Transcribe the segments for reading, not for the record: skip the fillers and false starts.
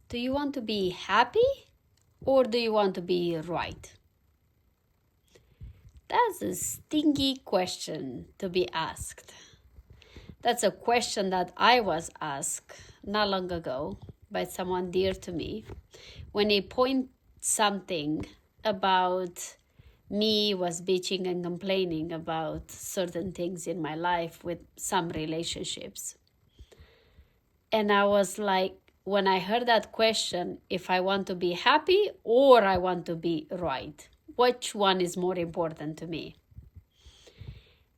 Do you want to be happy or do you want to be right? That's a stingy question to be asked. That's a question that I was asked not long ago by someone dear to me when he pointed something about me was bitching and complaining about certain things in my life with some relationships. And I was like, when I heard that question, if I want to be happy or I want to be right, which one is more important to me?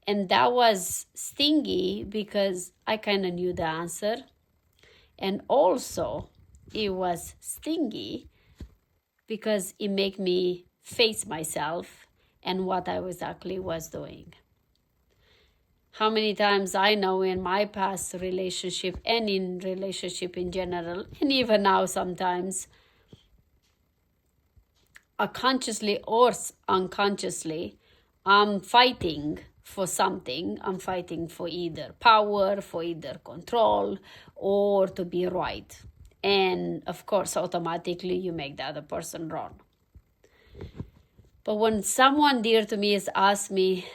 And that was stingy because I kind of knew the answer. And also, it was stingy because it made me face myself and what I exactly was doing. How many times I know in my past relationship and in relationship in general, and even now sometimes, consciously or unconsciously, I'm fighting for something. I'm fighting for either power, for either control, or to be right. And of course, automatically you make the other person wrong. But when someone dear to me has asked me,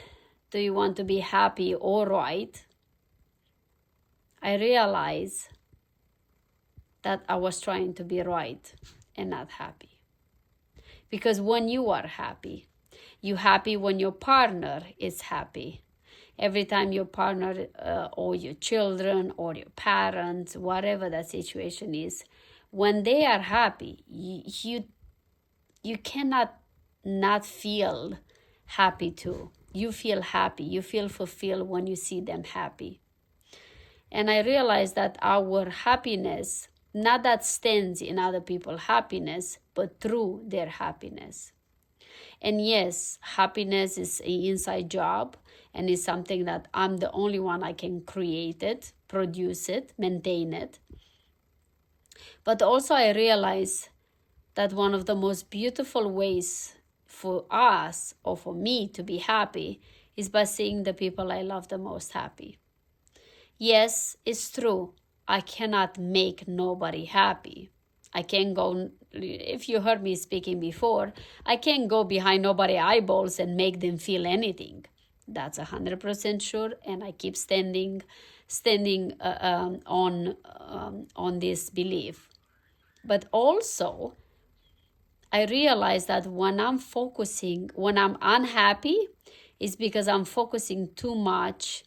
do you want to be happy or right? I realize that I was trying to be right and not happy. Because when you are happy, you're happy when your partner is happy. Every time your partner or your children or your parents, whatever that situation is, when they are happy, you cannot not feel happy too. You feel happy. You feel fulfilled when you see them happy. And I realized that our happiness, not that stands in other people's happiness, but through their happiness. And yes, happiness is an inside job and is something that I'm the only one I can create it, produce it, maintain it. But also I realize that one of the most beautiful ways for us or for me to be happy is by seeing the people I love the most happy. Yes, it's true. I cannot make nobody happy. I can't go, if you heard me speaking before, I can't go behind nobody's eyeballs and make them feel anything. That's 100% sure, and I keep standing on this belief. But also, I realize that when I'm unhappy, it's because I'm focusing too much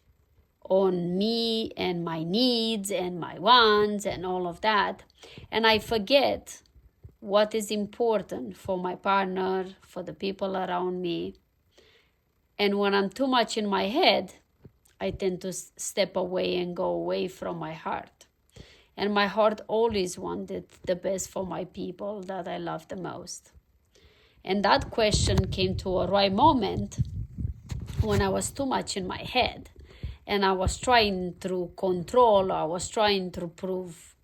on me and my needs and my wants and all of that. And I forget what is important for my partner, for the people around me. And when I'm too much in my head, I tend to step away and go away from my heart. And my heart always wanted the best for my people that I love the most. And that question came to a right moment when I was too much in my head. And I was trying to control, I was trying to prove,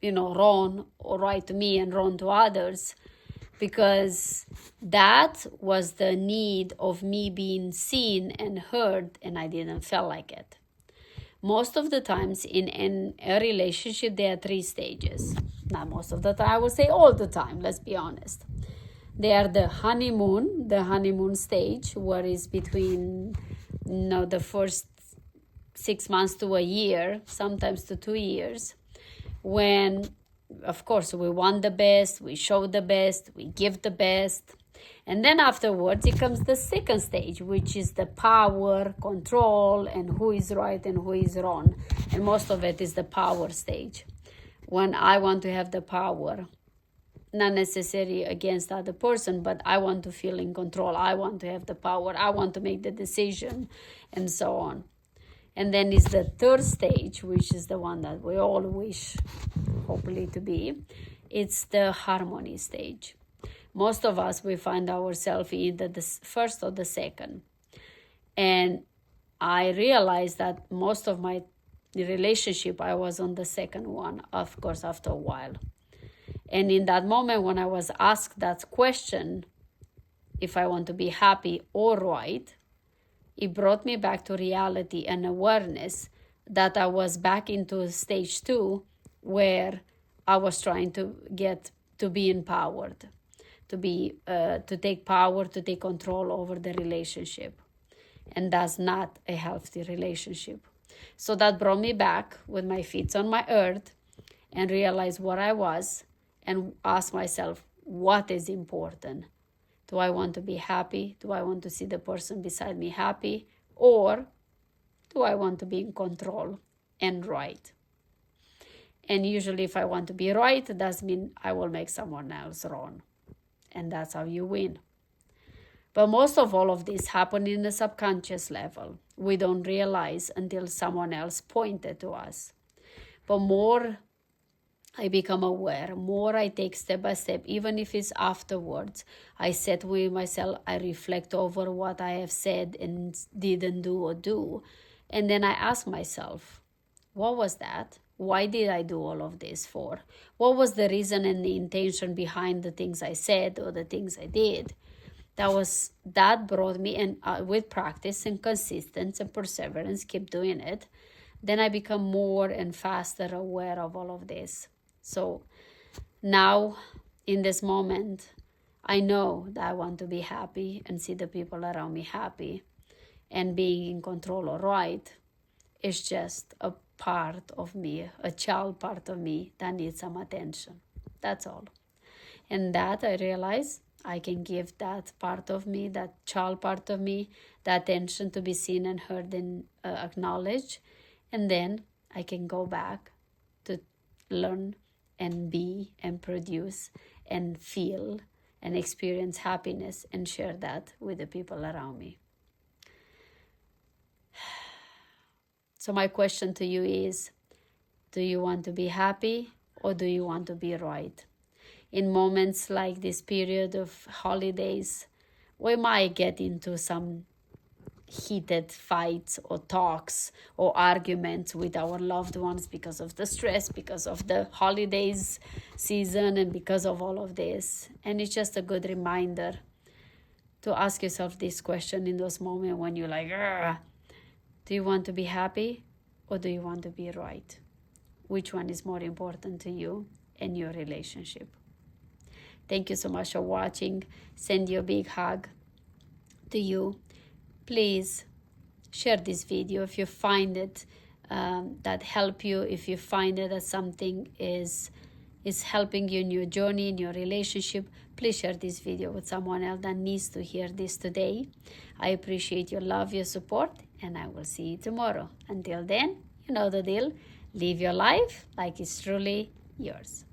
wrong or right to me and wrong to others, because that was the need of me being seen and heard, and I didn't feel like it. Most of the times in a relationship, there are 3 stages. Not most of the time, I would say all the time, let's be honest. They are the honeymoon stage, where it's between the first 6 months to a year, sometimes to 2 years, when, of course, we want the best, we show the best, we give the best. And then afterwards, it comes the second stage, which is the power, control, and who is right and who is wrong. And most of it is the power stage, when I want to have the power, not necessarily against the other person, but I want to feel in control. I want to have the power. I want to make the decision, and so on. And then is the third stage, which is the one that we all wish, hopefully, to be. It's the harmony stage. Most of us, we find ourselves either the first or the second. And I realized that most of my relationship, I was on the second one, of course, after a while. And in that moment when I was asked that question, if I want to be happy or right, it brought me back to reality and awareness that I was back into stage 2, where I was trying to get to be empowered, to take power, to take control over the relationship. And that's not a healthy relationship. So that brought me back with my feet on my earth and realized what I was and asked myself, what is important? Do I want to be happy? Do I want to see the person beside me happy? Or do I want to be in control and right? And usually if I want to be right, it does mean I will make someone else wrong. And that's how you win. But most of all of this happened in the subconscious level. We don't realize until someone else pointed to us. But more I become aware, more I take step by step, even if it's afterwards. I sit with myself, I reflect over what I have said and didn't do or do. And then I ask myself, what was that? Why did I do all of this for? What was the reason and the intention behind the things I said or the things I did? That brought me, and with practice and consistency and perseverance, keep doing it, then I become more and faster aware of all of this. So now in this moment, I know that I want to be happy and see the people around me happy, and being in control or right is just a part of me, a child part of me that needs some attention. That's all. And that I realize I can give that part of me, that child part of me, the attention to be seen and heard and acknowledged. And then I can go back to learn and be and produce and feel and experience happiness and share that with the people around me. So my question to you is, do you want to be happy or do you want to be right? In moments like this period of holidays, we might get into some heated fights or talks or arguments with our loved ones because of the stress, because of the holidays season, and because of all of this. And it's just a good reminder to ask yourself this question in those moments when you're like, do you want to be happy or do you want to be right? Which one is more important to you and your relationship? Thank you so much for watching. Send you a big hug to you. Please share this video if you find it that help you, if you find it that something is helping you in your journey, in your relationship. Please share this video with someone else that needs to hear this today. I appreciate your love, your support, and I will see you tomorrow. Until then, you know the deal. Live your life like it's truly yours.